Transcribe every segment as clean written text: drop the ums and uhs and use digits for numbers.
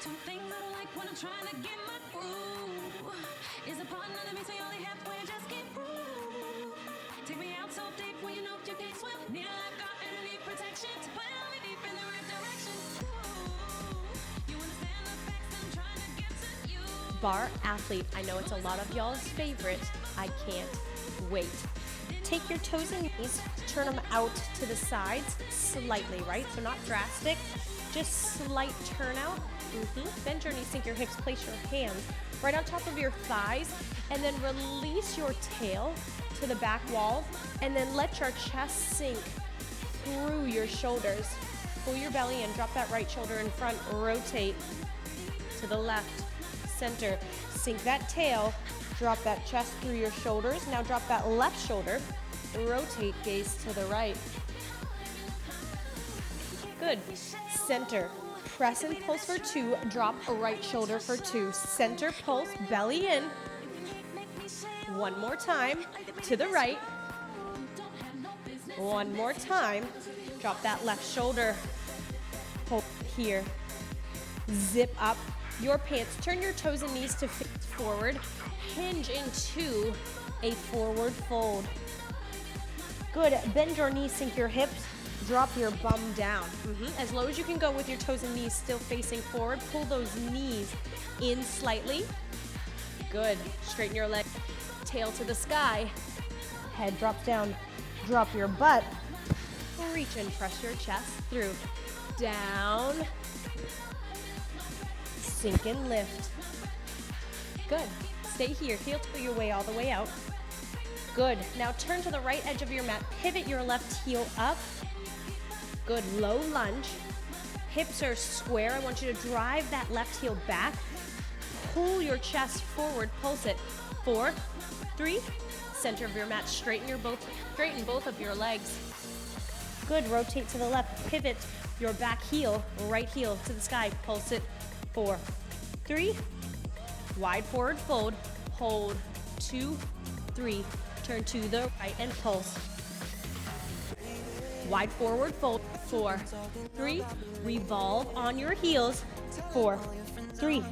Two things I don't like when I'm trying to get my groove. Is a partner that means we only halfway, just can't prove. Take me out so deep when you know you can't swim. Need a lifeguard and I need protection to put me deep in the right direction. Ooh, you understand the facts that I'm trying to get to you. Bar athlete, I know it's a lot of y'all's favorite. I can't wait. Take your toes and knees, turn them out to the sides slightly, right? So not drastic, just slight turn out. Bend your knees, sink your hips, place your hands right on top of your thighs, and then release your tail to the back wall, and then let your chest sink through your shoulders. Pull your belly in, drop that right shoulder in front, rotate to the left, center, sink that tail, drop that chest through your shoulders. Now drop that left shoulder, rotate, gaze to the right. Good. Center, press and pulse for 2, drop a right shoulder for 2. Center, pulse, belly in. One more time, to the right. One more time, drop that left shoulder. Hold here. Zip up your pants, turn your toes and knees to face forward. Hinge into a forward fold. Good, bend your knees, sink your hips, drop your bum down. As low as you can go with your toes and knees still facing forward. Pull those knees in slightly. Good, straighten your leg, tail to the sky. Head drops down, drop your butt. Reach and press your chest through. Down, sink and lift. Good. Stay here, heel toe your way all the way out. Good, now turn to the right edge of your mat, pivot your left heel up. Good, low lunge. Hips are square, I want you to drive that left heel back. Pull your chest forward, pulse it. 4, 3, center of your mat, straighten both of your legs. Good, rotate to the left, pivot your back heel, right heel to the sky, pulse it. 4, 3, wide forward fold, hold, 2, 3, turn to the right and pulse. Wide forward fold, 4, 3, revolve on your heels, 4, 3,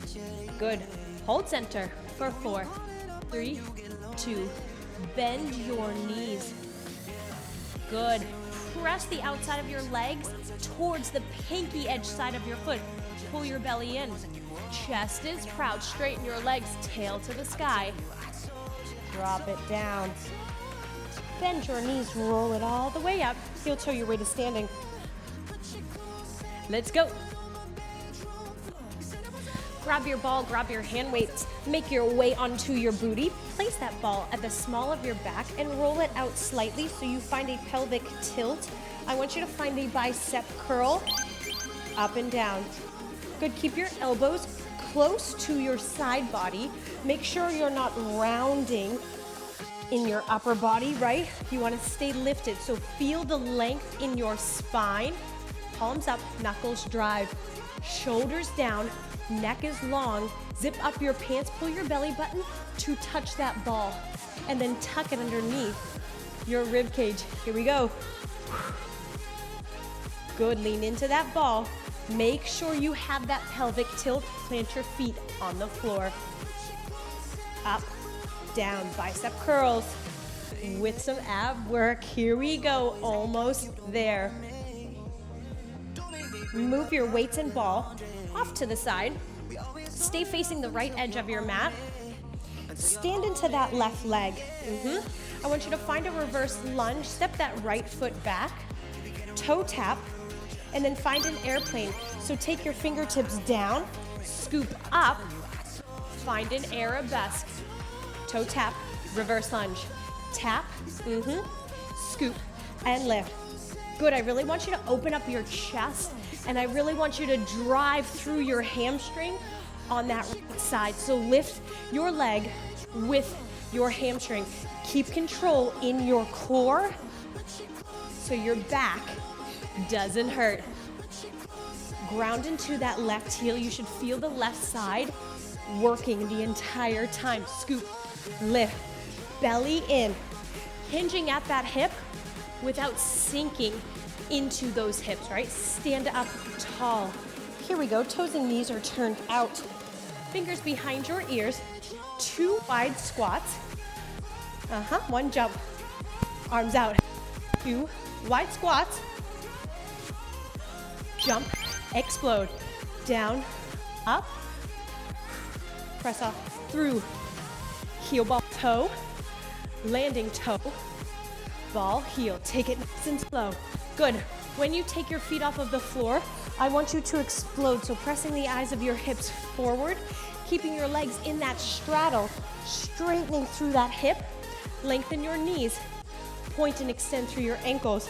good. Hold center for 4, 3, 2, bend your knees. Good. Press the outside of your legs towards the pinky edge side of your foot. Pull your belly in. Chest is proud, straighten your legs, tail to the sky. Drop it down. Bend your knees, roll it all the way up. Heel toe your way to standing. Let's go. Grab your ball, grab your hand weights, make your way onto your booty. Place that ball at the small of your back and roll it out slightly so you find a pelvic tilt. I want you to find a bicep curl, up and down. Good, keep your elbows close to your side body. Make sure you're not rounding in your upper body, right? You want to stay lifted, so feel the length in your spine. Palms up, knuckles drive, shoulders down, neck is long. Zip up your pants, pull your belly button to touch that ball, and then tuck it underneath your rib cage. Here we go. Good, lean into that ball. Make sure you have that pelvic tilt. Plant your feet on the floor. Up, down, bicep curls with some ab work. Here we go, almost there. Move your weights and ball off to the side. Stay facing the right edge of your mat. Stand into that left leg. I want you to find a reverse lunge. Step that right foot back. Toe tap. And then find an airplane. So take your fingertips down, scoop up, find an arabesque. Toe tap, reverse lunge. Tap, scoop, and lift. Good, I really want you to open up your chest, and I really want you to drive through your hamstring on that right side. So lift your leg with your hamstring. Keep control in your core so your back doesn't hurt. Ground into that left heel. You should feel the left side working the entire time. Scoop, lift, belly in. Hinging at that hip without sinking into those hips, right? Stand up tall. Here we go. Toes and knees are turned out. Fingers behind your ears. 2 wide squats. One jump. Arms out. 2 wide squats. Jump. Explode. Down. Up. Press off through. Heel, ball, toe. Landing toe. Ball, heel. Take it nice and slow. Good. When you take your feet off of the floor, I want you to explode. So pressing the eyes of your hips forward, keeping your legs in that straddle, straightening through that hip. Lengthen your knees. Point and extend through your ankles.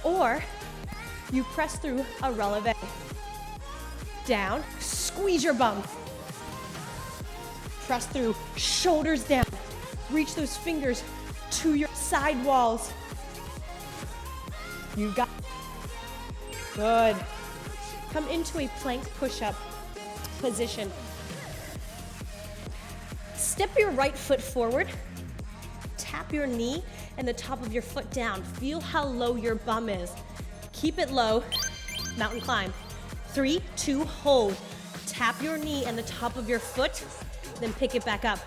Or you press through a releve. Down, squeeze your bum. Press through, shoulders down. Reach those fingers to your side walls. You got it. Good. Come into a plank push-up position. Step your right foot forward. Tap your knee and the top of your foot down. Feel how low your bum is. Keep it low. Mountain climb. 3, 2, hold. Tap your knee and the top of your foot, then pick it back up.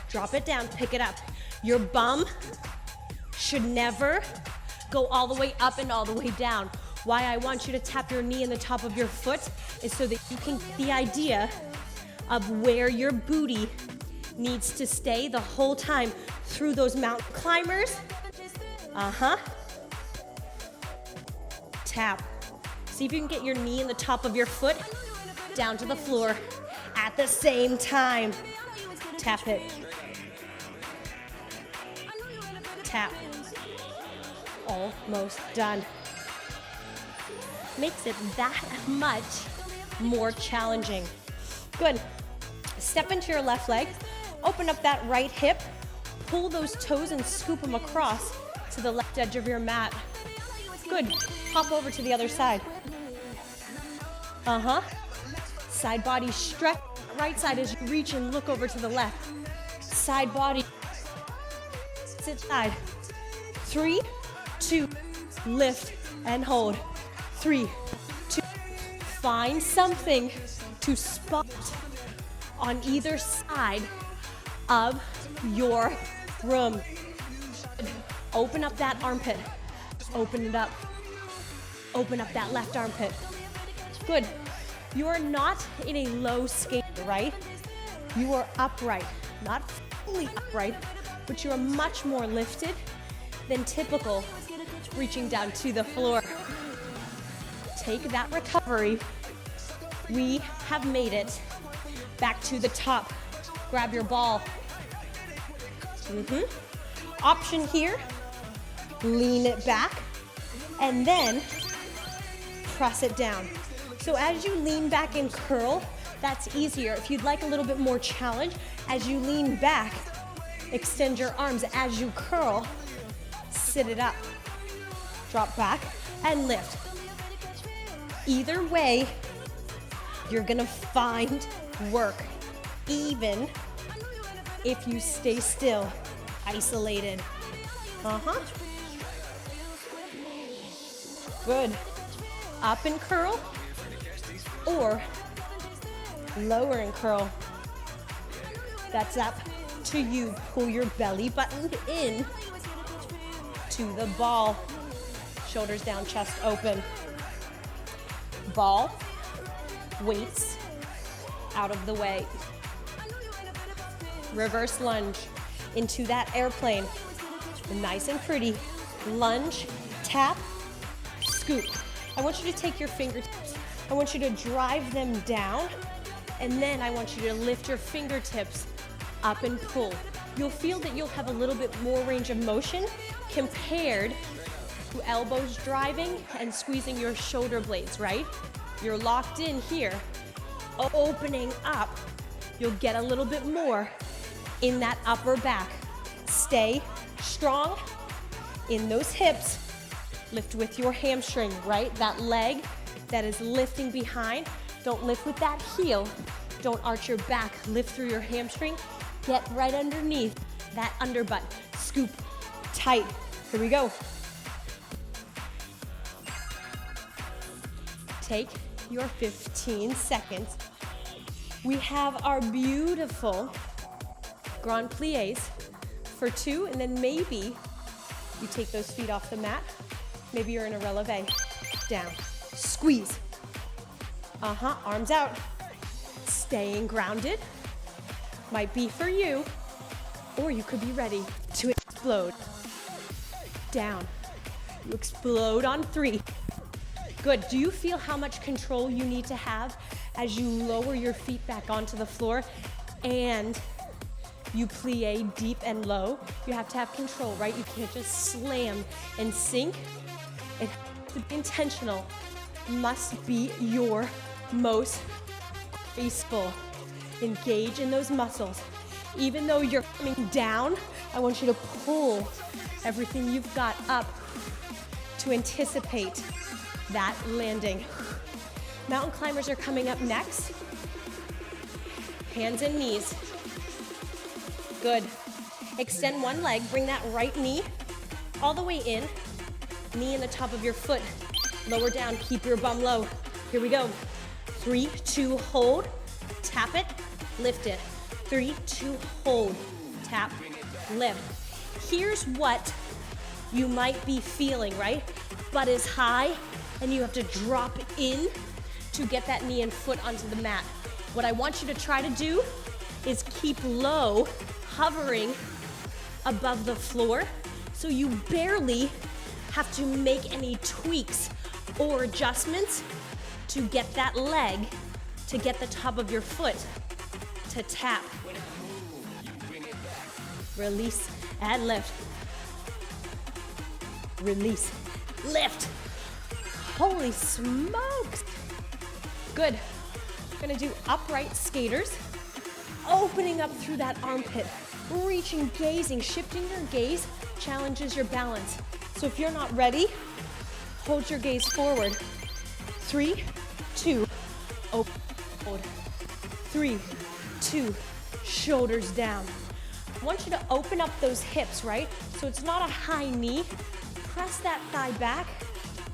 Drop it down, pick it up. Your bum should never go all the way up and all the way down. Why I want you to tap your knee and the top of your foot is so that you can get the idea of where your booty needs to stay the whole time through those mountain climbers. Tap. See if you can get your knee and the top of your foot down to the floor at the same time. Tap it. Tap. Almost done. Makes it that much more challenging. Good. Step into your left leg. Open up that right hip. Pull those toes and scoop them across to the left edge of your mat. Good. Hop over to the other side. Side body stretch. Right side as you reach and look over to the left. Side body. Sit side. 3, 2, lift and hold. 3, 2. Find something to spot on either side of your room. Open up that armpit. Open it up. Open up that left armpit. Good. You are not in a low skate, right? You are upright. Not fully upright, but you are much more lifted than typical, reaching down to the floor. Take that recovery. We have made it back to the top. Grab your ball. Option here, lean it back, and then press it down. So as you lean back and curl, that's easier. If you'd like a little bit more challenge, as you lean back, extend your arms. As you curl, sit it up. Drop back and lift. Either way, you're gonna find work, even if you stay still, isolated. Good. Up and curl, or lower and curl. That's up to you. Pull your belly button in to the ball. Shoulders down, chest open. Ball, weights out of the way. Reverse lunge into that airplane. Nice and pretty. Lunge, tap, scoop. I want you to take your fingertips. I want you to drive them down, and then I want you to lift your fingertips up and pull. You'll feel that you'll have a little bit more range of motion compared to elbows driving and squeezing your shoulder blades, right? You're locked in here, opening up. You'll get a little bit more in that upper back. Stay strong in those hips. Lift with your hamstring, right? That leg that is lifting behind. Don't lift with that heel. Don't arch your back. Lift through your hamstring. Get right underneath that underbutt. Scoop tight. Here we go. Take your 15 seconds. We have our beautiful grand pliés for 2, and then maybe you take those feet off the mat. Maybe you're in a releve. Down, squeeze. Arms out. Staying grounded might be for you, or you could be ready to explode. Down, you explode on 3. Good, do you feel how much control you need to have as you lower your feet back onto the floor and you plie deep and low? You have to have control, right? You can't just slam and sink. It has to be intentional. Must be your most graceful. Engage in those muscles. Even though you're coming down, I want you to pull everything you've got up to anticipate that landing. Mountain climbers are coming up next. Hands and knees. Good. Extend one leg, bring that right knee all the way in. Knee in the top of your foot. Lower down, keep your bum low. Here we go. 3, 2, hold. Tap it, lift it. 3, 2, hold. Tap, lift. Here's what you might be feeling, right? Butt is high, and you have to drop in to get that knee and foot onto the mat. What I want you to try to do is keep low, hovering above the floor, so you barely have to make any tweaks or adjustments to get that leg, to get the top of your foot to tap. Release and lift. Release, lift. Holy smokes. Good. We're gonna do upright skaters. Opening up through that armpit. Reaching, gazing, shifting your gaze challenges your balance. So if you're not ready, hold your gaze forward. 3, 2, open, hold. 3, 2, shoulders down. I want you to open up those hips, right? So it's not a high knee. Press that thigh back,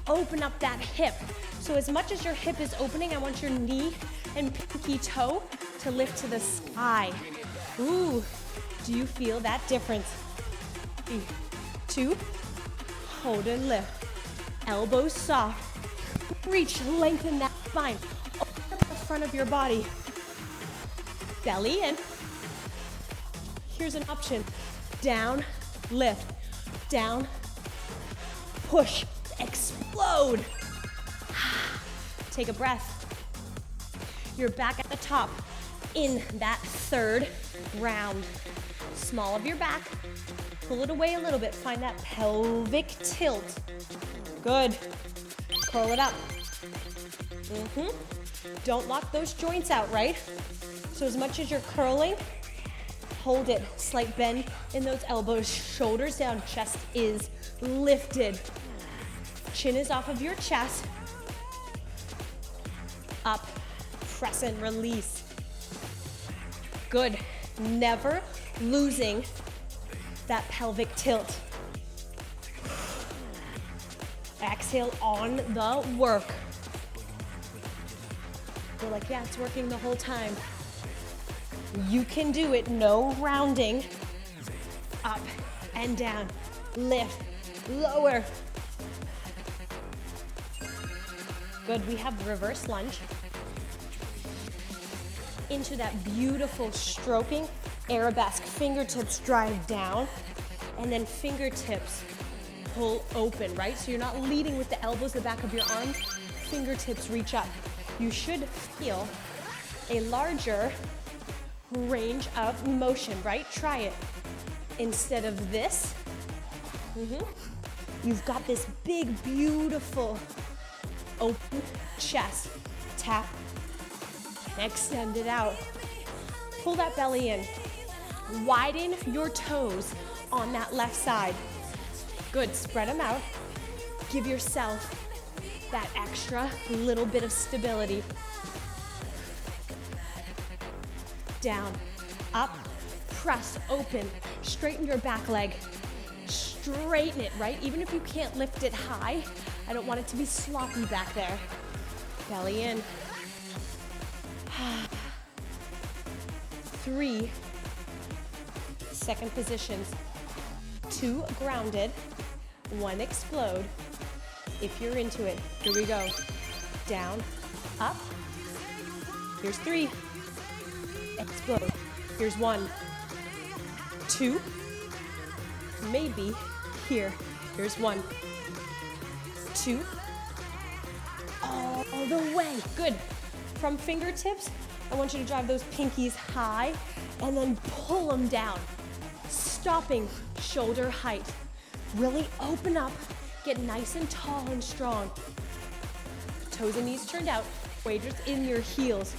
open up that hip. So as much as your hip is opening, I want your knee and pinky toe to lift to the sky. Ooh, do you feel that difference? 3, 2, hold and lift. Elbows soft. Reach, lengthen that spine. Open up the front of your body. Belly in. Here's an option. Down, lift. Down, push, explode. Take a breath. You're back at the top in that 3rd round. Small of your back. Pull it away a little bit. Find that pelvic tilt. Good. Curl it up. Don't lock those joints out, right? So as much as you're curling, hold it. Slight bend in those elbows. Shoulders down. Chest is lifted. Chin is off of your chest. Up. Press and release. Good. Never losing that pelvic tilt. Exhale on the work. You're like, yeah, it's working the whole time. You can do it. No rounding. Up and down. Lift. Lower. Good. We have reverse lunge. Into that beautiful stroking arabesque. Fingertips drive down, and then fingertips pull open, right? So you're not leading with the elbows, the back of your arms. Fingertips reach up. You should feel a larger range of motion, right? Try it. Instead of this, you've got this big, beautiful open chest. Tap. Extend it out. Pull that belly in. Widen your toes on that left side. Good, spread them out. Give yourself that extra little bit of stability. Down, up, press, open. Straighten your back leg. Straighten it, right? Even if you can't lift it high, I don't want it to be sloppy back there. Belly in. 3 second positions. 2 grounded, 1 explode. If you're into it, here we go. Down, up. Here's 3. Explode. Here's 1, 2. Maybe here. Here's 1, 2. All the way. Good. From fingertips, I want you to drive those pinkies high and then pull them down. Stopping shoulder height. Really open up. Get nice and tall and strong. Toes and knees turned out. Weights in your heels.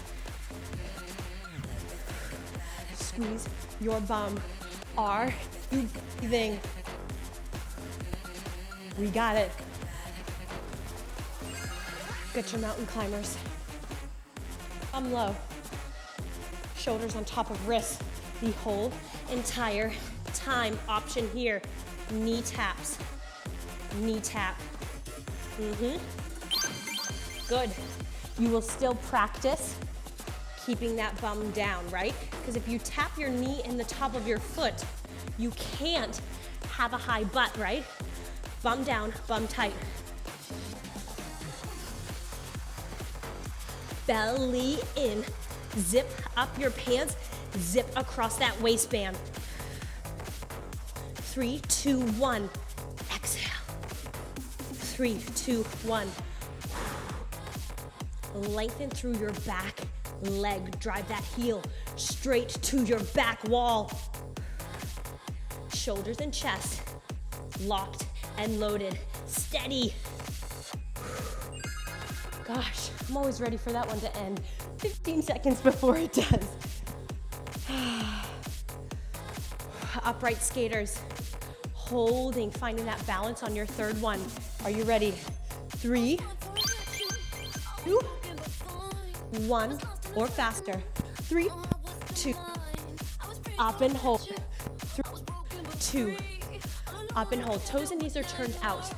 Squeeze your bum. Are you breathing? We got it. Get your mountain climbers. Thumb low. Shoulders on top of wrists. The whole entire time. Option here. Knee taps. Knee tap. Good. You will still practice keeping that bum down, right? Because if you tap your knee in the top of your foot, you can't have a high butt, right? Bum down, bum tight. Belly in. Zip up your pants, zip across that waistband. 3, 2, 1. Exhale. 3, 2, 1. Lengthen through your back leg. Drive that heel straight to your back wall. Shoulders and chest locked and loaded. Steady. Gosh, I'm always ready for that one to end. 15 seconds before it does. Upright skaters. Holding, finding that balance on your third one. Are you ready? 3, 2, 1, or faster. 3, 2, up and hold. 3, 2, up and hold. Toes and knees are turned out.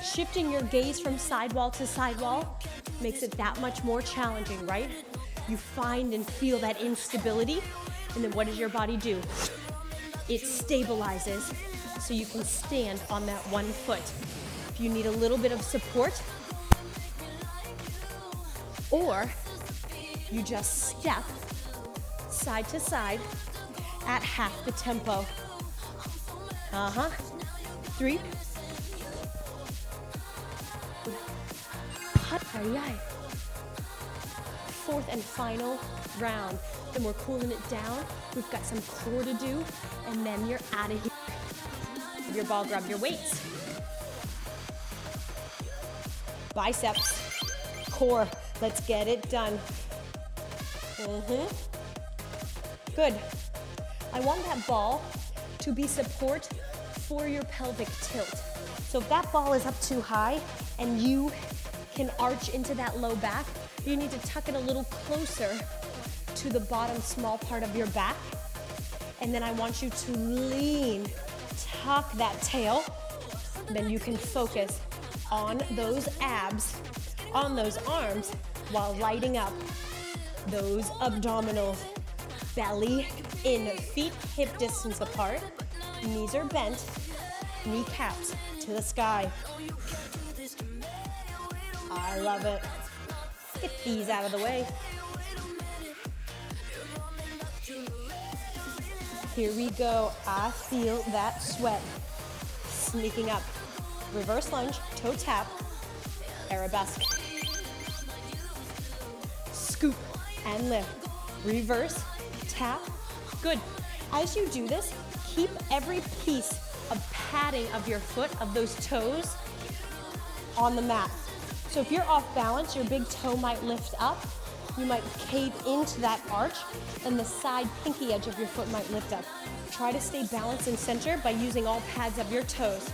Shifting your gaze from sidewall to sidewall makes it that much more challenging, right? You find and feel that instability, and then what does your body do? It stabilizes so you can stand on that one foot. If you need a little bit of support, or you just step side to side at half the tempo. 3. Fourth and final round. Then we're cooling it down. We've got some core to do, and then you're out of here. Grab your ball, grab your weights. Biceps, core. Let's get it done. Good. I want that ball to be support for your pelvic tilt. So if that ball is up too high and you can arch into that low back, you need to tuck it a little closer to the bottom small part of your back. And then I want you to lean, tuck that tail. Then you can focus on those abs, on those arms, while lighting up those abdominals. Belly in, feet hip distance apart, knees are bent, kneecaps to the sky. I love it. Get these out of the way. Here we go. I feel that sweat sneaking up. Reverse lunge, toe tap, arabesque. Scoop and lift. Reverse, tap. Good. As you do this, keep every piece of padding of your foot, of those toes, on the mat. So if you're off balance, your big toe might lift up. You might cave into that arch, and the side pinky edge of your foot might lift up. Try to stay balanced and center by using all pads of your toes.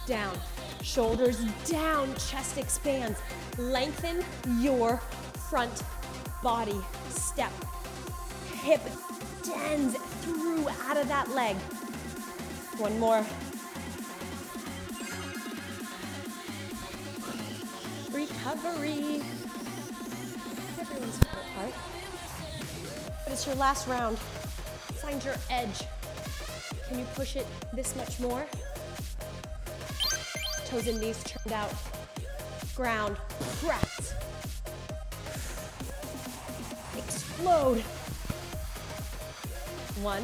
Down, shoulders down, chest expands. Lengthen your front body. Step, hip extends through out of that leg. One more. recovery. Everyone's favorite part. But it's your last round. Find your edge. Can you push it this much more? Toes and knees turned out. Ground, press. Explode. 1,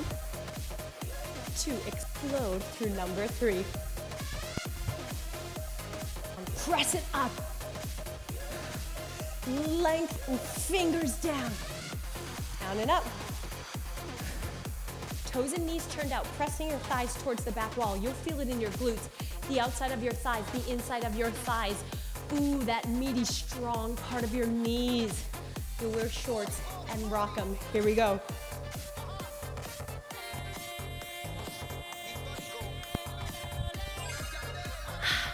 2, explode through number 3. And press it up. Lengthen fingers down. Down and up. Toes and knees turned out, pressing your thighs towards the back wall. You'll feel it in your glutes, the outside of your thighs, the inside of your thighs. Ooh, that meaty, strong part of your knees. You'll wear shorts and rock them. Here we go.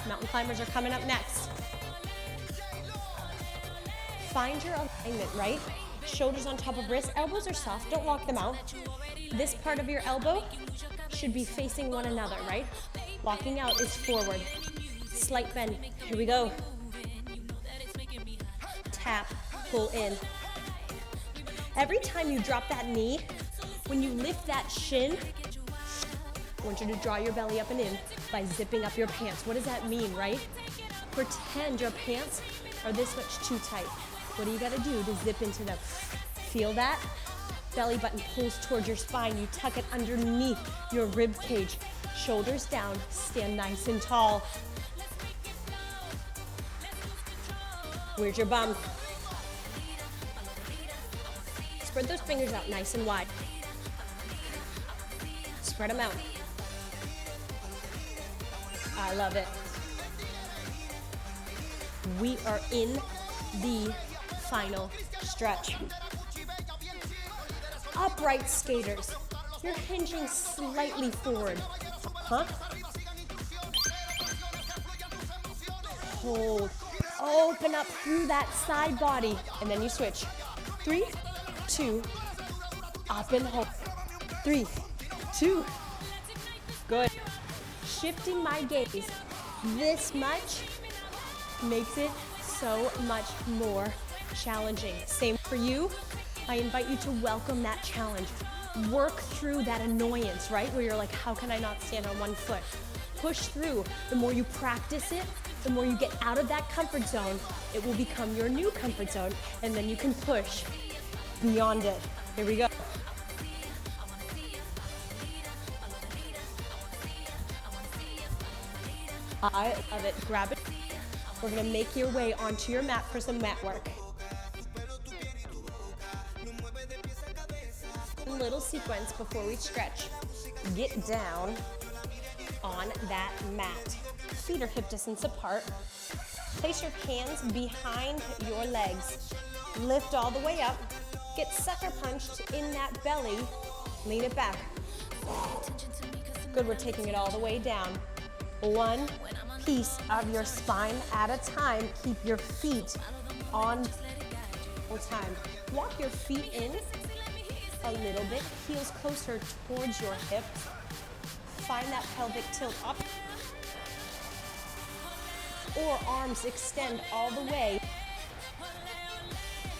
Mountain climbers are coming up next. Find your alignment, right? Shoulders on top of wrists, elbows are soft, don't lock them out. This part of your elbow should be facing one another, right? Locking out is forward. Slight bend, here we go. Tap, pull in. Every time you drop that knee, when you lift that shin, I want you to draw your belly up and in by zipping up your pants. What does that mean, right? Pretend your pants are this much too tight. What do you gotta do to zip into them? Feel that? Belly button pulls towards your spine. You tuck it underneath your rib cage. Shoulders down, stand nice and tall. Where's your bum? Spread those fingers out nice and wide. Spread them out. I love it. We are in the final stretch. Upright skaters. You're hinging slightly forward. Hold. Open up through that side body. And then you switch. 3, 2, up and hold. 3, 2. Good. Shifting my gaze this much makes it so much more challenging. Same for you. I invite you to welcome that challenge. Work through that annoyance, right? Where you're like, how can I not stand on one foot? Push through. The more you practice it, the more you get out of that comfort zone, it will become your new comfort zone, and then you can push beyond it. Here we go. I love it. Grab it. We're gonna make your way onto your mat for some mat work. Little sequence before we stretch. Get down on that mat. Feet are hip distance apart. Place your hands behind your legs. Lift all the way up. Get sucker punched in that belly. Lean it back. Good, we're taking it all the way down. One piece of your spine at a time. Keep your feet on full time. Walk your feet in a little bit, heels closer towards your hips. Find that pelvic tilt up. Or arms extend all the way.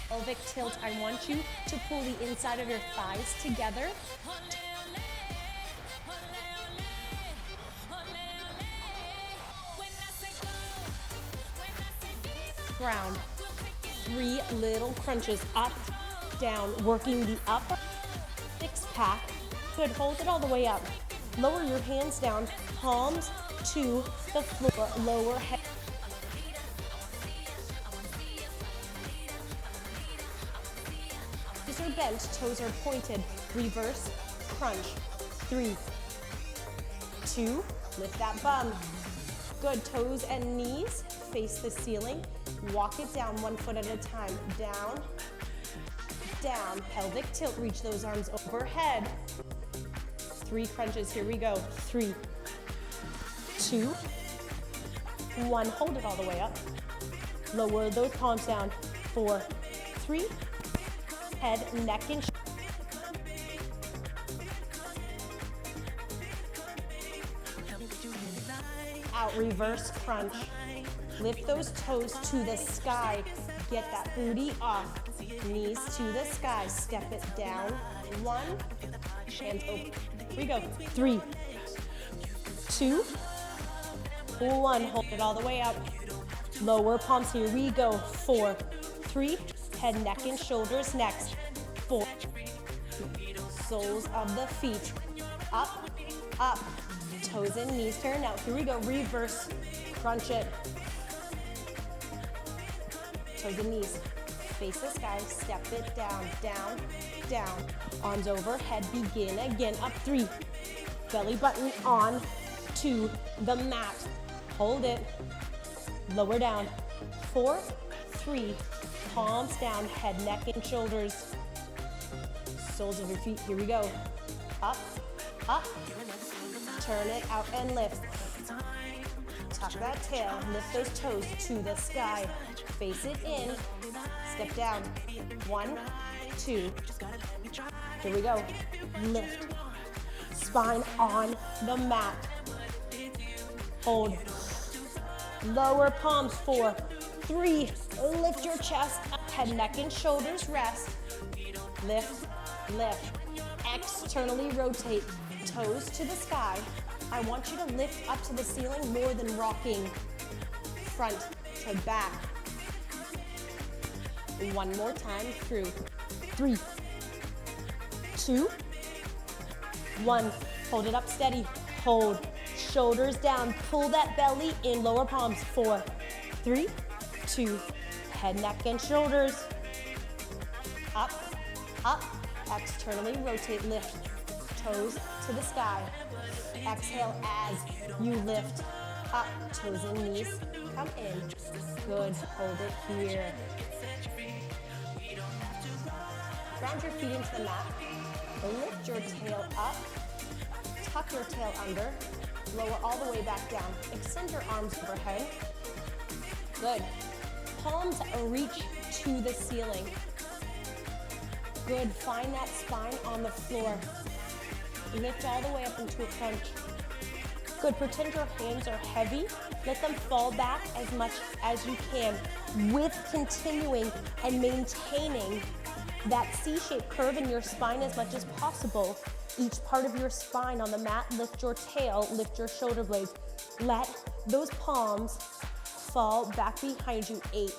Pelvic tilt, I want you to pull the inside of your thighs together. Ground. 3 little crunches, up, down, working the upper six-pack. Good, hold it all the way up. Lower your hands down, palms to the floor, lower head. Knees are bent, toes are pointed. Reverse crunch. 3, 2, lift that bum. Good, toes and knees face the ceiling. Walk it down 1 foot at a time. Down, down, pelvic tilt, reach those arms overhead. 3 crunches, here we go. 3, 2, 1, hold it all the way up. Lower those palms down. 4, 3, head, neck, and out. reverse crunch. Lift those toes to the sky. Get that booty off. Knees to the sky. Step it down. 1, hands open. Here we go. 3, 2, 1. Hold it all the way up. Lower palms. Here we go. 4, 3. Head, neck, and shoulders next. 4. Soles of the feet. Up, up. Toes and knees turn out. Here we go. Reverse crunch it. Toes and knees. Face the sky. Step it down, down, down. Arms overhead. Begin again. Up 3. Belly button on to the mat. Hold it. Lower down. 4, 3. Palms down. Head, neck, and shoulders. Soles of your feet. Here we go. Up, up. Turn it out and lift. Tuck that tail. Lift those toes to the sky. Face it in. Step down. 1, 2. Here we go. Lift. Spine on the mat. Hold. Lower palms. 4, 3. Lift your chest up. Head, neck, and shoulders rest. Lift, lift. Externally rotate. Toes to the sky. I want you to lift up to the ceiling more than rocking front to back. One more time through. 3, 2, 1. Hold it up steady. Hold. Shoulders down. Pull that belly in. Lower palms. 4, 3, 2. Head, neck, and shoulders. Up, up. Externally rotate. Lift. Toes to the sky. Exhale as you lift up. Toes and knees come in. Good. Hold it here. Ground your feet into the mat. Lift your tail up. Tuck your tail under. Lower all the way back down. Extend your arms overhead. Good. Palms reach to the ceiling. Good. Find that spine on the floor. Lift all the way up into a crunch. Good. Pretend your hands are heavy. Let them fall back as much as you can with continuing and maintaining that C-shaped curve in your spine as much as possible. Each part of your spine on the mat, lift your tail, lift your shoulder blades. Let those palms fall back behind you. 8.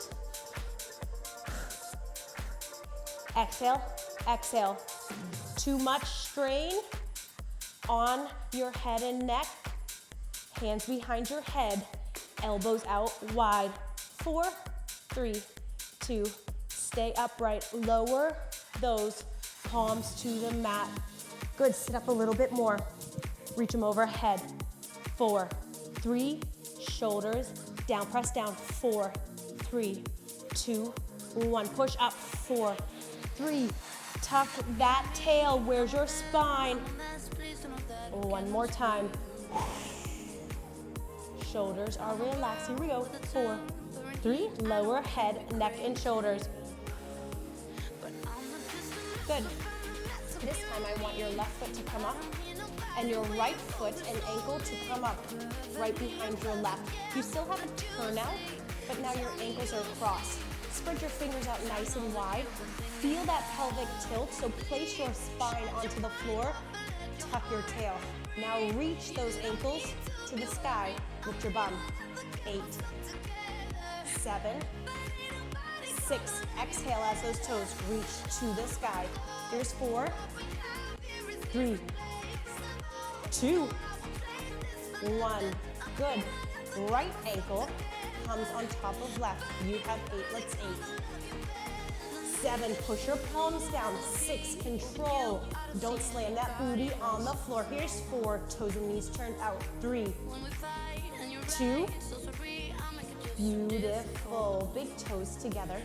Exhale, exhale. Too much strain on your head and neck. Hands behind your head, elbows out wide. 4, 3, 2, stay upright. Lower those palms to the mat. Good, sit up a little bit more. Reach them overhead. 4, 3, shoulders down, press down. 4, 3, 2, 1. Push up. 4, 3. Tuck that tail. Where's your spine? One more time. Shoulders are relaxed. Here we go. 4, 3. Lower head, neck, and shoulders. Good. This time I want your left foot to come up and your right foot and ankle to come up right behind your left. You still have a turnout, but now your ankles are crossed. Spread your fingers out nice and wide. Feel that pelvic tilt, so place your spine onto the floor. Tuck your tail. Now reach those ankles to the sky. Lift your bum. 8, 7, 6. Exhale as those toes reach to the sky. Here's 4, 3, 2, 1. Good. Right ankle comes on top of left. You have 8. Let's 8. 7. Push your palms down. 6. Control. Don't slam that booty on the floor. Here's 4. Toes and knees turned out. 3, 2. Beautiful. Big toes together.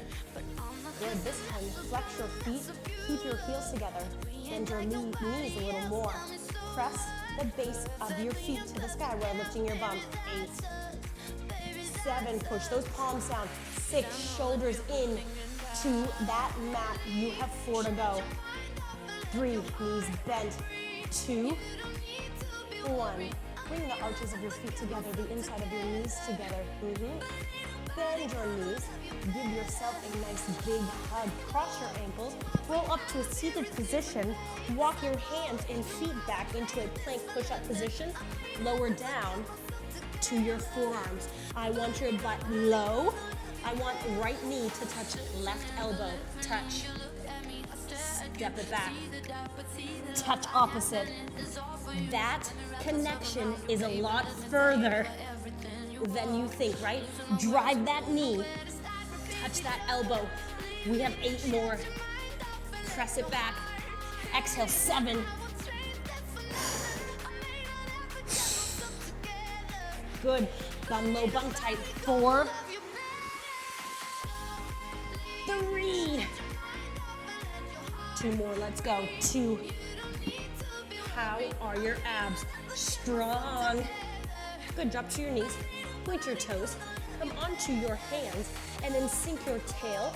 Good. This time, flex your feet. Keep your heels together. Bend your knees a little more. Press the base of your feet to the sky while lifting your bum. 8, 7. Push those palms down. 6. Shoulders in to that mat. You have 4 to go. 3. Knees bent. 2, 1. Bring the arches of your feet together, the inside of your knees together. Bend your knees. Give yourself a nice big hug. Cross your ankles. Roll up to a seated position. Walk your hands and feet back into a plank push-up position. Lower down to your forearms. I want your butt low. I want right knee to touch left elbow. Touch. Step it back. Touch opposite. That connection is a lot further than you think, right? Drive that knee. Touch that elbow. We have 8 more. Press it back. Exhale, 7. Good. Bum low, bum tight. 4. 3. 2 more, let's go. 2. How are your abs? Strong. Good, drop to your knees. Point your toes. Come onto your hands and then sink your tail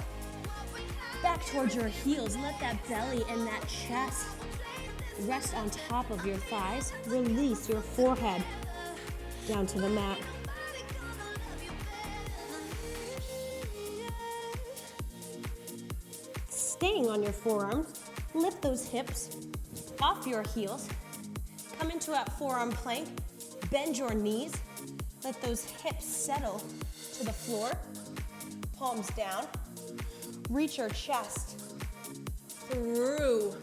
back towards your heels. Let that belly and that chest rest on top of your thighs. Release your forehead down to the mat. Staying on your forearms, lift those hips off your heels. Come into a forearm plank. Bend your knees. Let those hips settle to the floor. Palms down. Reach your chest through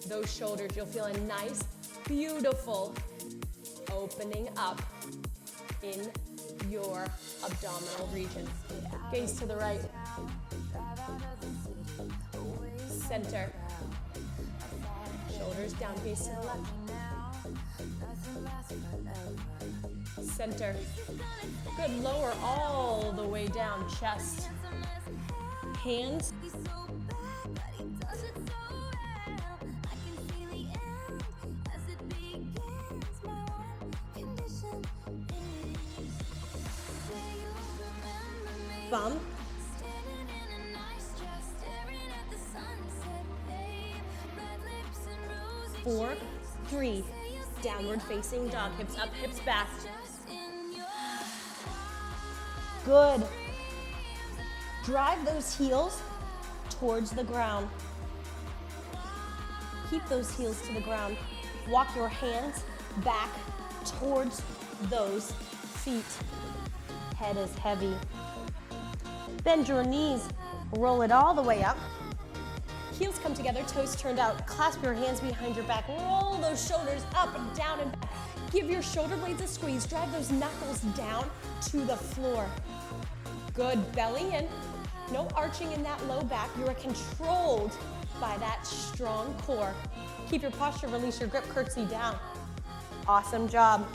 those shoulders. You'll feel a nice, beautiful opening up in your abdominal region. Gaze to the right. Center. Shoulders down, gaze to the left. Center. Good, lower all the way down, chest. Hands. Bum. 4, 3, downward facing dog. Hips up, hips back. Good. Drive those heels towards the ground. Keep those heels to the ground. Walk your hands back towards those feet. Head is heavy. Bend your knees. Roll it all the way up. Heels come together, toes turned out. Clasp your hands behind your back. Roll those shoulders up and down and back. Give your shoulder blades a squeeze. Drive those knuckles down to the floor. Good, belly in. No arching in that low back. You are controlled by that strong core. Keep your posture, release your grip, curtsy down. Awesome job.